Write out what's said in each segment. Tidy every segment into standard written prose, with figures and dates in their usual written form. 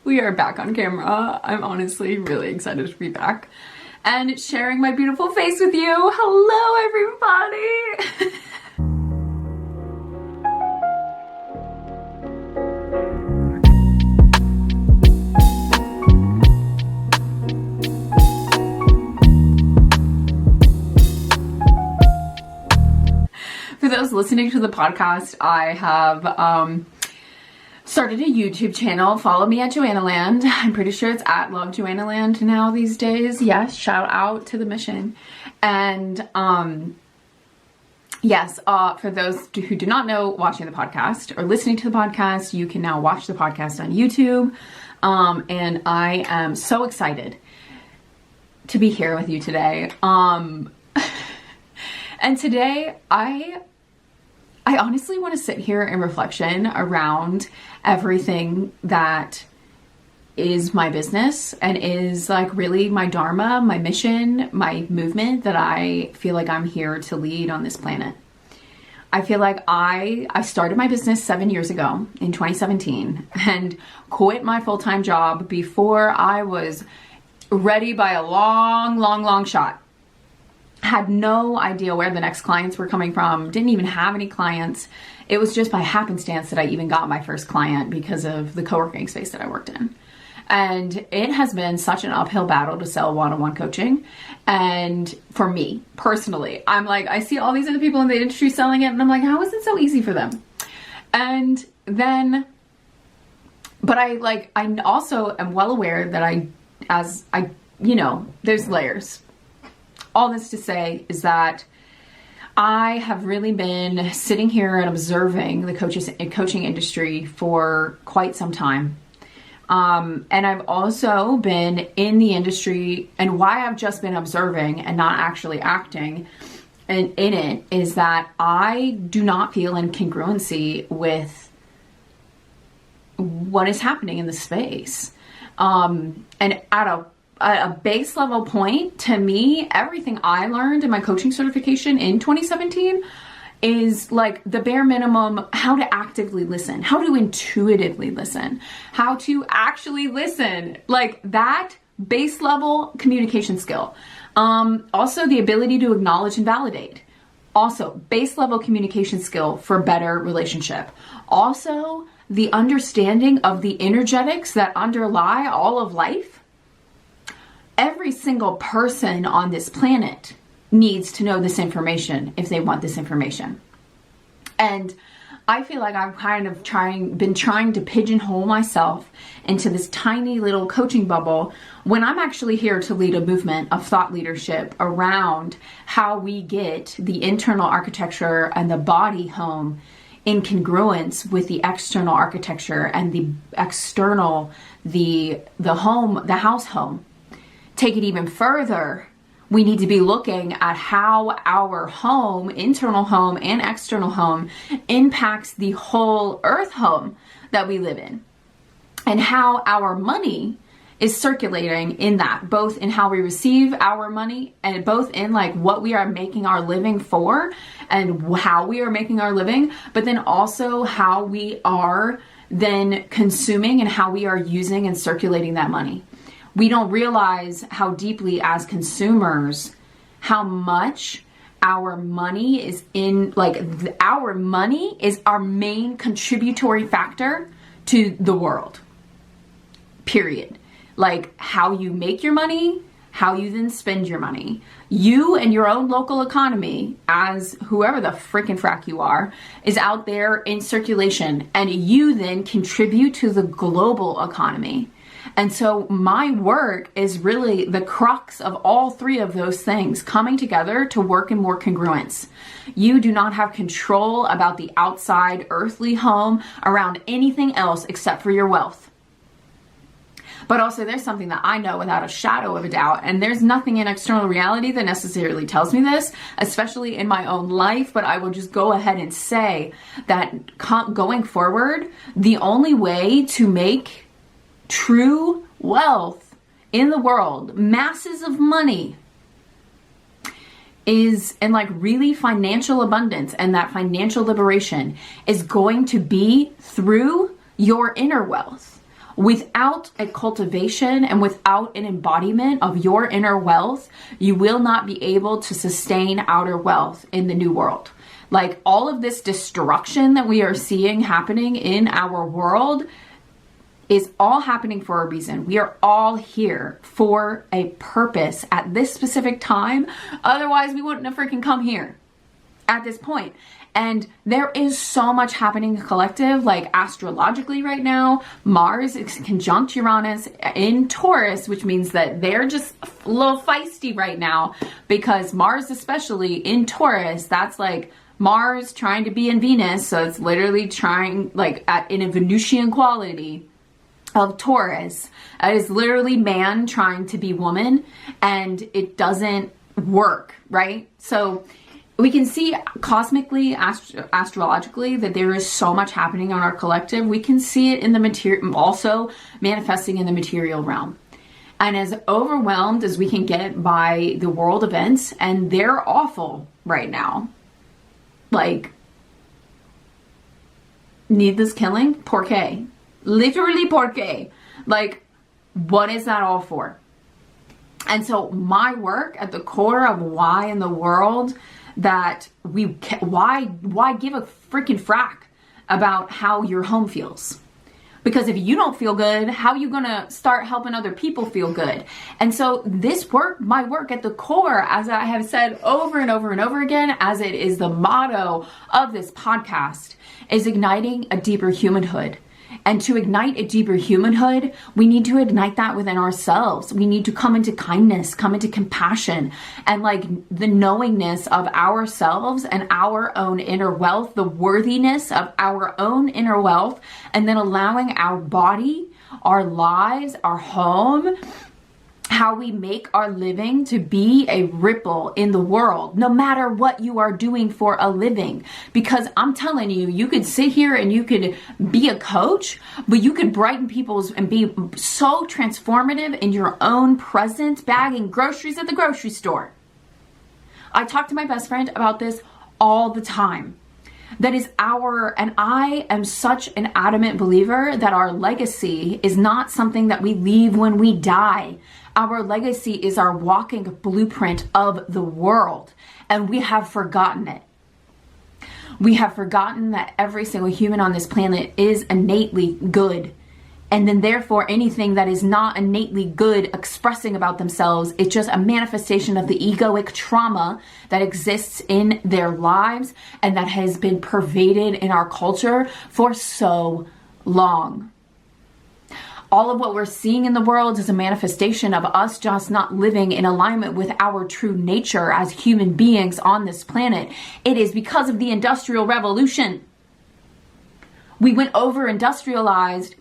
We are back on camera. I'm honestly really excited to be back and sharing my beautiful face with you. Hello, everybody. For those listening to the podcast, I have started a YouTube channel. Follow me at joannaland. I'm pretty sure it's at Love joannaland now these days. Yes, shout out to the mission. And yes, for those who do not know, watching the podcast or listening to the podcast, you can now watch the podcast on YouTube. And I am so excited to be here with you today. And today I honestly want to sit here in reflection around everything that is my business and is like really my dharma, my mission, my movement that I feel like I'm here to lead on this planet. I feel like I started my business 7 years ago in 2017 and quit my full-time job before I was ready by a long shot. Had no idea where the next clients were coming from, didn't even have any clients. It was just by happenstance that I even got my first client because of the co-working space that I worked in. And it has been such an uphill battle to sell one-on-one coaching. And for me personally, I'm like, I see all these other people in the industry selling it and I'm like, how is it so easy for them? And then, but I also am well aware that there's layers. All this to say is that I have really been sitting here and observing the coaching industry for quite some time. And I've also been in the industry, and why I've just been observing and not actually acting in it is that I do not feel in congruency with what is happening in the space. And at a base level point, to me, everything I learned in my coaching certification in 2017 is like the bare minimum, how to actively listen, how to intuitively listen, how to actually listen, like that base level communication skill. Also the ability to acknowledge and validate. Also base level communication skill for better relationship. Also the understanding of the energetics that underlie all of life. Every single person on this planet needs to know this information if they want this information. And I feel like I've kind of been trying to pigeonhole myself into this tiny little coaching bubble when I'm actually here to lead a movement of thought leadership around how we get the internal architecture and the body home in congruence with the external architecture and the external, the house home. Take it even further, we need to be looking at how our home, internal home and external home, impacts the whole earth home that we live in, and how our money is circulating in that, both in how we receive our money and both in like what we are making our living for and how we are making our living, but then also how we are then consuming and how we are using and circulating that money. We don't realize how deeply as consumers, how much our money is our money is our main contributory factor to the world, period. Like how you make your money, how you then spend your money. You and your own local economy, as whoever the frickin' frack you are, is out there in circulation, and you then contribute to the global economy. And so my work is really the crux of all three of those things coming together to work in more congruence. You do not have control about the outside earthly home around anything else except for your wealth. But also there's something that I know without a shadow of a doubt, and there's nothing in external reality that necessarily tells me this, especially in my own life, but I will just go ahead and say that going forward, the only way to make true wealth in the world, masses of money, is, and like really financial abundance and that financial liberation is going to be through your inner wealth. Without a cultivation and without an embodiment of your inner wealth, you will not be able to sustain outer wealth in the new world. Like all of this destruction that we are seeing happening in our world is all happening for a reason. We are all here for a purpose at this specific time. Otherwise, we wouldn't have freaking come here at this point. And there is so much happening in collective, like astrologically right now. Mars is conjunct Uranus in Taurus, which means that they're just a little feisty right now, because Mars, especially in Taurus, that's like Mars trying to be in Venus. So it's literally trying like in a Venusian quality of Taurus. It is literally man trying to be woman, and it doesn't work, right? So we can see cosmically, astrologically, that there is so much happening on our collective. We can see it in the material, also manifesting in the material realm. And as overwhelmed as we can get by the world events, and they're awful right now, like needless killing, por qué? Literally por qué? Like, what is that all for? And so my work at the core of why in the world that why give a freaking frack about how your home feels? Because if you don't feel good, how are you gonna start helping other people feel good? And so this work, my work at the core, as I have said over and over and over again, as it is the motto of this podcast, is igniting a deeper humanhood. And to ignite a deeper humanhood, we need to ignite that within ourselves. We need to come into kindness, come into compassion, and like the knowingness of ourselves and our own inner wealth, the worthiness of our own inner wealth, and then allowing our body, our lives, our home, how we make our living to be a ripple in the world, no matter what you are doing for a living. Because I'm telling you, you could sit here and you could be a coach, but you could brighten people's and be so transformative in your own presence, bagging groceries at the grocery store. I talk to my best friend about this all the time. That is and I am such an adamant believer that our legacy is not something that we leave when we die. Our legacy is our walking blueprint of the world, and we have forgotten it. We have forgotten that every single human on this planet is innately good. And then therefore anything that is not innately good expressing about themselves, it's just a manifestation of the egoic trauma that exists in their lives and that has been pervaded in our culture for so long. All of what we're seeing in the world is a manifestation of us just not living in alignment with our true nature as human beings on this planet. It is because of the Industrial Revolution. We went over industrialized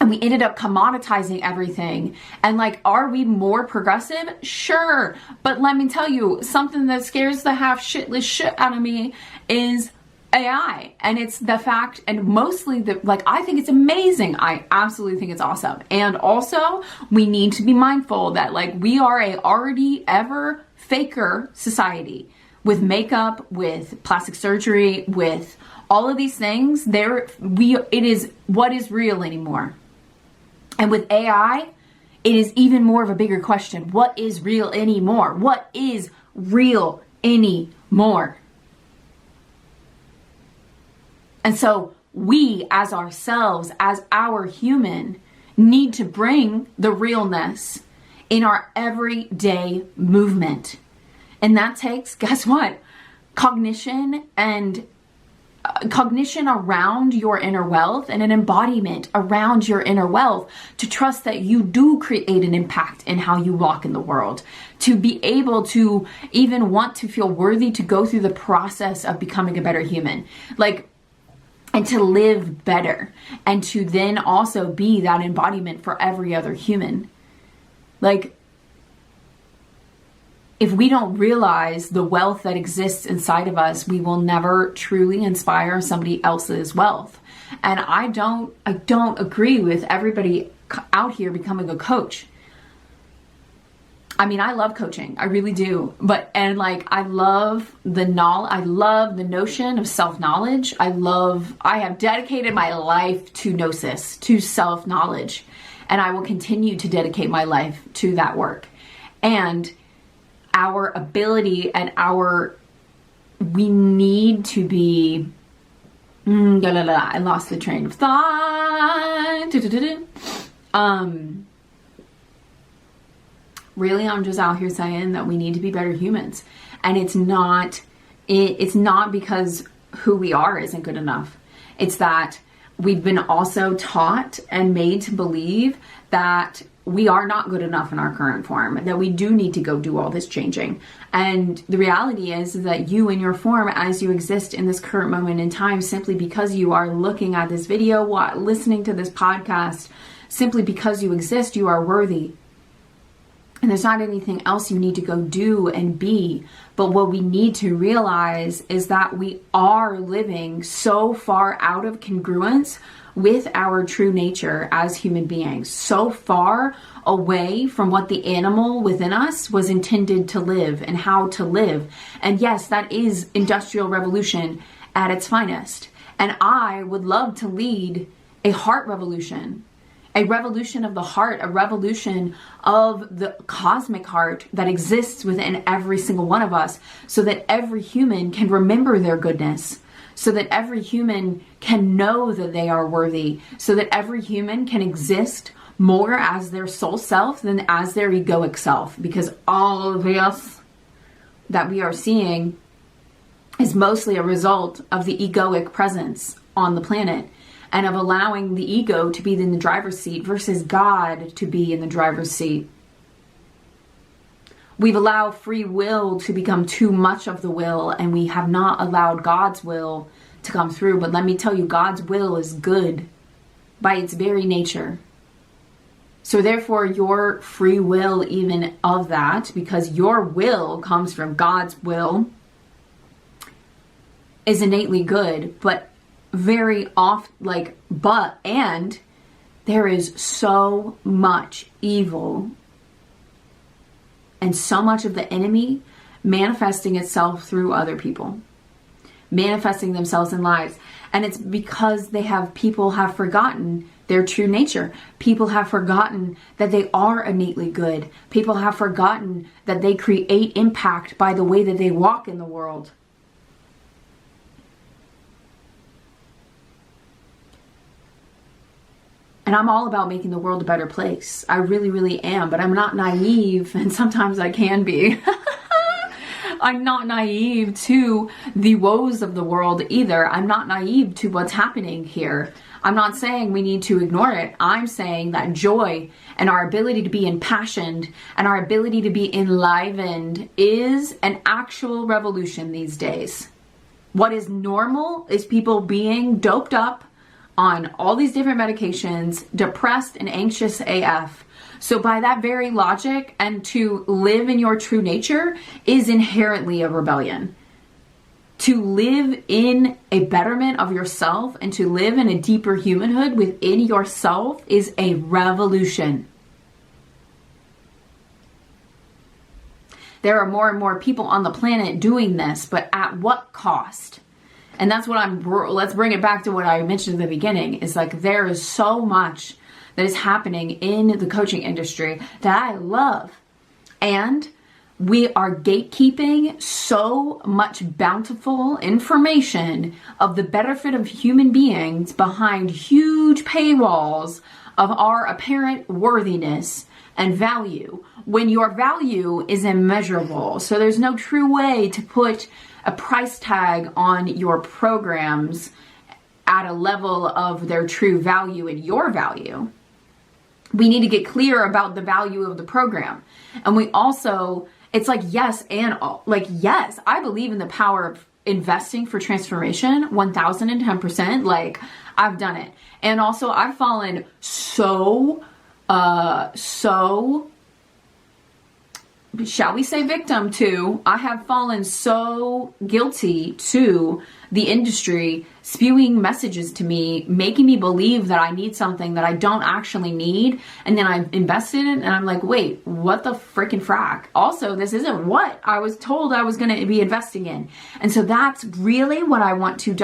and we ended up commoditizing everything. And like, are we more progressive? Sure. But let me tell you, something that scares the half shitless shit out of me is AI. And it's the fact, and mostly I think it's amazing. I absolutely think it's awesome. And also we need to be mindful that like we are a already ever faker society with makeup, with plastic surgery, with all of these things. It is what is real anymore. And with AI, it is even more of a bigger question. What is real anymore? What is real anymore? And so we as ourselves, as our human, need to bring the realness in our everyday movement. And that takes, guess what? Cognition around your inner wealth and an embodiment around your inner wealth to trust that you do create an impact in how you walk in the world, to be able to even want to feel worthy to go through the process of becoming a better human. And to live better, and to then also be that embodiment for every other human. If we don't realize the wealth that exists inside of us, we will never truly inspire somebody else's wealth. And I don't agree with everybody out here becoming a coach. I mean, I love coaching. I really do. And like, I love the notion of self-knowledge. I have dedicated my life to gnosis, to self-knowledge. And I will continue to dedicate my life to that work. And our ability and we need to be, I lost the train of thought. Really, I'm just out here saying that we need to be better humans. And it's not because who we are isn't good enough. It's that we've been also taught and made to believe that we are not good enough in our current form, that we do need to go do all this changing. And the reality is that you in your form, as you exist in this current moment in time, simply because you are looking at this video, listening to this podcast, simply because you exist, you are worthy. And there's not anything else you need to go do and be. But what we need to realize is that we are living so far out of congruence with our true nature as human beings, so far away from what the animal within us was intended to live and how to live. And yes, that is Industrial Revolution at its finest. And I would love to lead a heart revolution. A revolution of the heart, a revolution of the cosmic heart that exists within every single one of us, so that every human can remember their goodness, so that every human can know that they are worthy, so that every human can exist more as their soul self than as their egoic self, because all of us that we are seeing is mostly a result of the egoic presence on the planet. And of allowing the ego to be in the driver's seat versus God to be in the driver's seat. We've allowed free will to become too much of the will, and we have not allowed God's will to come through. But let me tell you, God's will is good by its very nature. So therefore, your free will, even of that, because your will comes from God's will, is innately good, but very oft and there is so much evil and so much of the enemy manifesting itself through other people, manifesting themselves in lives. And it's because people have forgotten their true nature. People have forgotten that they are innately good. People have forgotten that they create impact by the way that they walk in the world. And I'm all about making the world a better place. I really, really am. But I'm not naive, and sometimes I can be. I'm not naive to the woes of the world either. I'm not naive to what's happening here. I'm not saying we need to ignore it. I'm saying that joy and our ability to be impassioned and our ability to be enlivened is an actual revolution these days. What is normal is people being doped up on all these different medications, depressed and anxious AF. So by that very logic, and to live in your true nature is inherently a rebellion. To live in a betterment of yourself and to live in a deeper humanhood within yourself is a revolution. There are more and more people on the planet doing this, but at what cost? And that's what let's bring it back to what I mentioned at the beginning. It's like there is so much that is happening in the coaching industry that I love. And we are gatekeeping so much bountiful information of the benefit of human beings behind huge paywalls of our apparent worthiness and value, when your value is immeasurable. So there's no true way to put a price tag on your programs at a level of their true value and your value. We need to get clear about the value of the program. And we also, it's like yes, I believe in the power of investing for transformation 1010%. Like, I've done it. And also I've fallen so shall we say victim to, I have fallen so guilty to the industry spewing messages to me, making me believe that I need something that I don't actually need. And then I've invested in it and I'm like, wait, what the freaking frack? Also, this isn't what I was told I was going to be investing in. And so that's really what I want to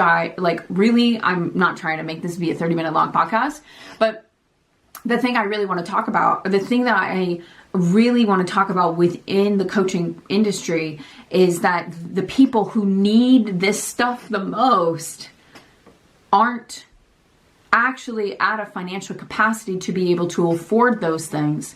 really, I'm not trying to make this be a 30-minute long podcast, but the thing I really want to talk about, the thing that I really want to talk about within the coaching industry is that the people who need this stuff the most aren't actually at a financial capacity to be able to afford those things.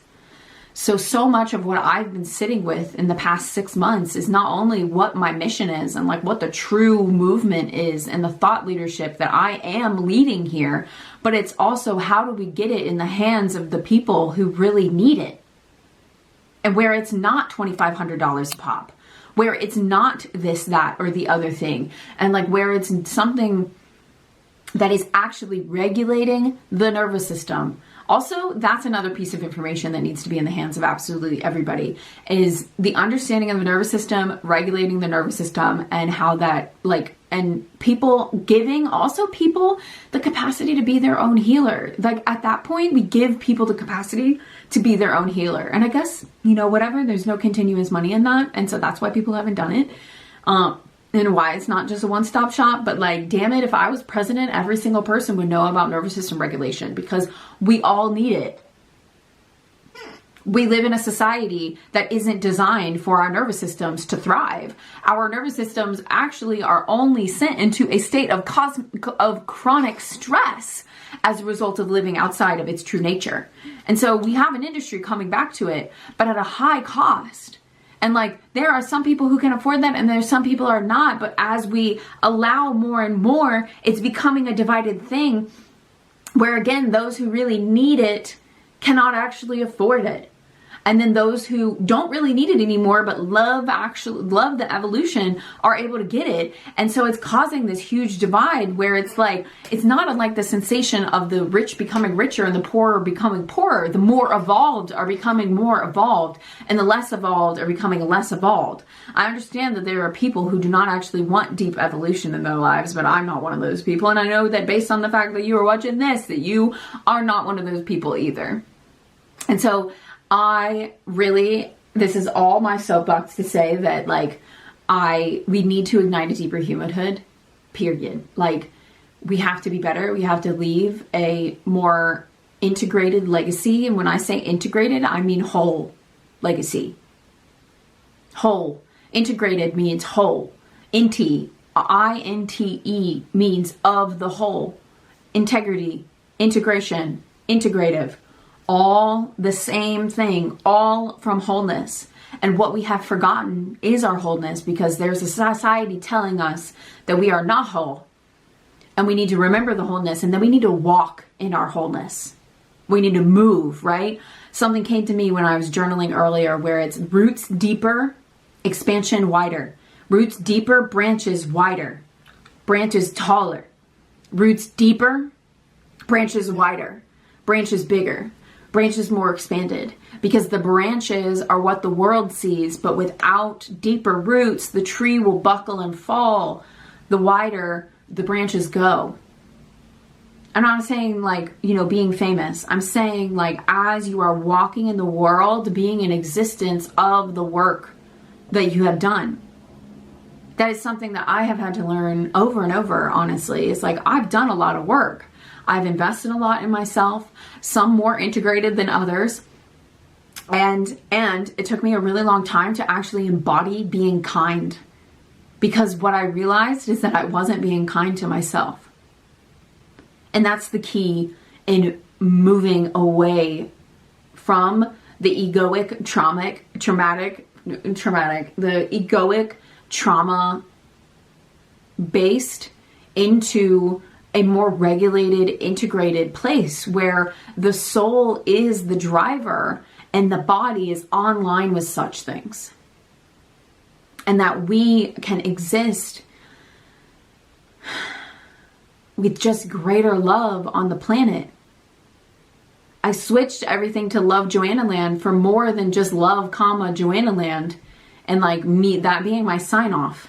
So much of what I've been sitting with in the past 6 months is not only what my mission is and like what the true movement is and the thought leadership that I am leading here, but it's also how do we get it in the hands of the people who really need it? And where it's not $2,500 a pop, where it's not this, that, or the other thing, and like where it's something that is actually regulating the nervous system. Also, that's another piece of information that needs to be in the hands of absolutely everybody, is the understanding of the nervous system, regulating the nervous system, and how that and people giving also people the capacity to be their own healer. Like at that point, we give people the capacity to be their own healer. And I guess, whatever, there's no continuous money in that. And so that's why people haven't done it. And why it's not just a one-stop shop, but like, damn it, if I was president, every single person would know about nervous system regulation because we all need it. We live in a society that isn't designed for our nervous systems to thrive. Our nervous systems actually are only sent into a state of chronic stress as a result of living outside of its true nature. And so we have an industry coming back to it, but at a high cost. And like, there are some people who can afford that and there's some people are not. But as we allow more and more, it's becoming a divided thing where, again, those who really need it cannot actually afford it. And then those who don't really need it anymore, but love the evolution, are able to get it. And so it's causing this huge divide where it's like, it's not unlike the sensation of the rich becoming richer and the poor becoming poorer. The more evolved are becoming more evolved and the less evolved are becoming less evolved. I understand that there are people who do not actually want deep evolution in their lives, but I'm not one of those people. And I know that based on the fact that you are watching this, that you are not one of those people either. And so this is all my soapbox to say that we need to ignite a deeper humanhood, period. Like, we have to be better. We have to leave a more integrated legacy. And when I say integrated, I mean whole legacy. Whole. Integrated means whole. Inte, I-N-T-E, means of the whole. Integrity, integration, integrative. All the same thing, all from wholeness. And what we have forgotten is our wholeness, because there's a society telling us that we are not whole. And we need to remember the wholeness, and then we need to walk in our wholeness. We need to move, right? Something came to me when I was journaling earlier where it's roots deeper, expansion wider. Roots deeper, branches wider. Branches taller. Roots deeper, branches wider. Branches bigger. Branches more expanded, because the branches are what the world sees, but without deeper roots, the tree will buckle and fall. The wider the branches go. I'm not saying being famous. I'm saying as you are walking in the world, being in existence of the work that you have done. That is something that I have had to learn over and over, honestly. It's like, I've done a lot of work. I've invested a lot in myself, some more integrated than others. And it took me a really long time to actually embody being kind, because what I realized is that I wasn't being kind to myself. And that's the key in moving away from the egoic, the egoic, trauma-based into a more regulated, integrated place where the soul is the driver and the body is online with such things. And that we can exist with just greater love on the planet I switched everything to love joannaland for more than just love, joannaland, and like me, that being my sign off.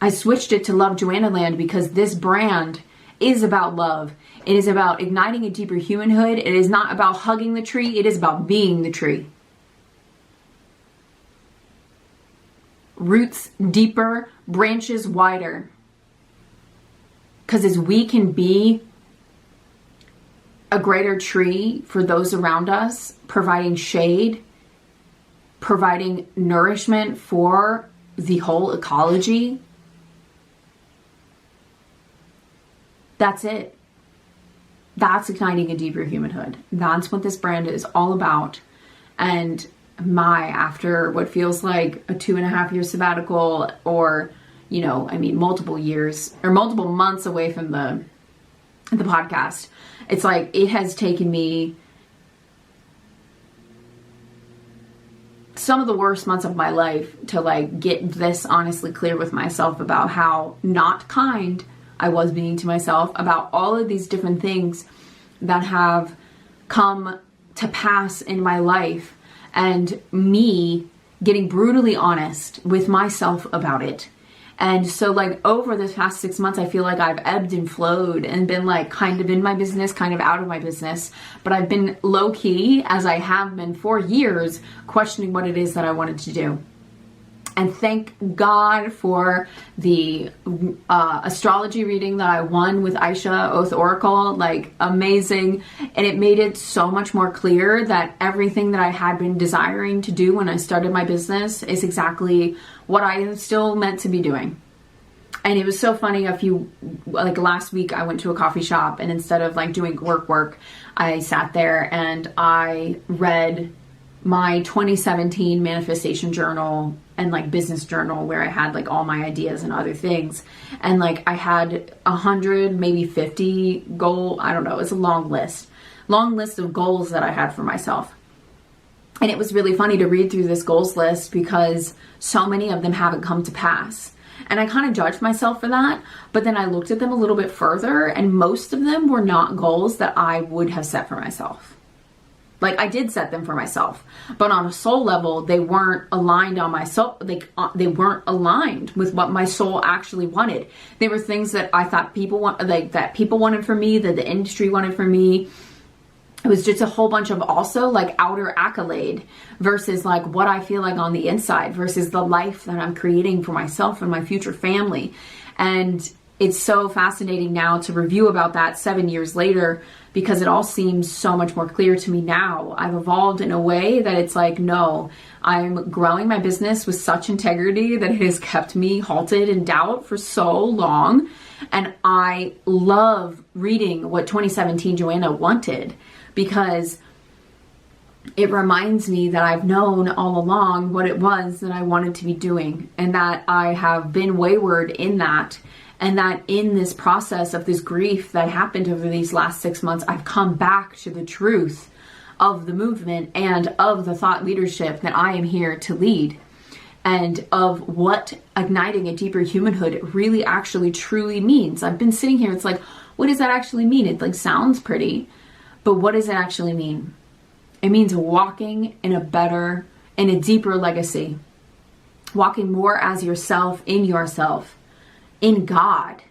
I switched it to love joannaland because this brand is about love. It is about igniting a deeper humanhood. It is not about hugging the tree. It is about being the tree. Roots deeper, branches wider. Because as we can be a greater tree for those around us, providing shade, providing nourishment for the whole ecology, that's it. That's igniting a deeper humanhood. That's what this brand is all about. And after what feels like a 2.5-year sabbatical, or, multiple years or multiple months away from the podcast, it's like it has taken me some of the worst months of my life to like get this honestly clear with myself about how not kind I was being to myself, about all of these different things that have come to pass in my life, and me getting brutally honest with myself about it. And so like over this past 6 months, I feel like I've ebbed and flowed and been like kind of in my business, kind of out of my business. But I've been low key, as I have been for years, questioning what it is that I wanted to do. And thank God for the astrology reading that I won with Aisha Oath Oracle, like amazing. And it made it so much more clear that everything that I had been desiring to do when I started my business is exactly what I am still meant to be doing. And it was so funny, last week I went to a coffee shop, and instead of like doing work, I sat there and I read my 2017 manifestation journal and like business journal, where I had like all my ideas and other things. And like I had 100, maybe 50 goal. I don't know. It's a long list of goals that I had for myself. And it was really funny to read through this goals list because so many of them haven't come to pass. And I kind of judged myself for that. But then I looked at them a little bit further, and most of them were not goals that I would have set for myself. Like I did set them for myself, but on a soul level, they weren't aligned on my soul. They weren't aligned with what my soul actually wanted. They were things that I thought people wanted for me, that the industry wanted for me. It was just a whole bunch of also like outer accolade versus like what I feel like on the inside versus the life that I'm creating for myself and my future family. And it's so fascinating now to review about that 7 years later, because it all seems so much more clear to me now. I've evolved in a way that it's like, no, I'm growing my business with such integrity that it has kept me halted in doubt for so long. And I love reading what 2017 Joanna wanted, because it reminds me that I've known all along what it was that I wanted to be doing, and that I have been wayward in that. And that in this process of this grief that happened over these last 6 months, I've come back to the truth of the movement and of the thought leadership that I am here to lead, and of what igniting a deeper humanhood really actually truly means. I've been sitting here, it's like, what does that actually mean? It like sounds pretty, but what does it actually mean? It means walking in a deeper legacy, walking more as yourself, in God,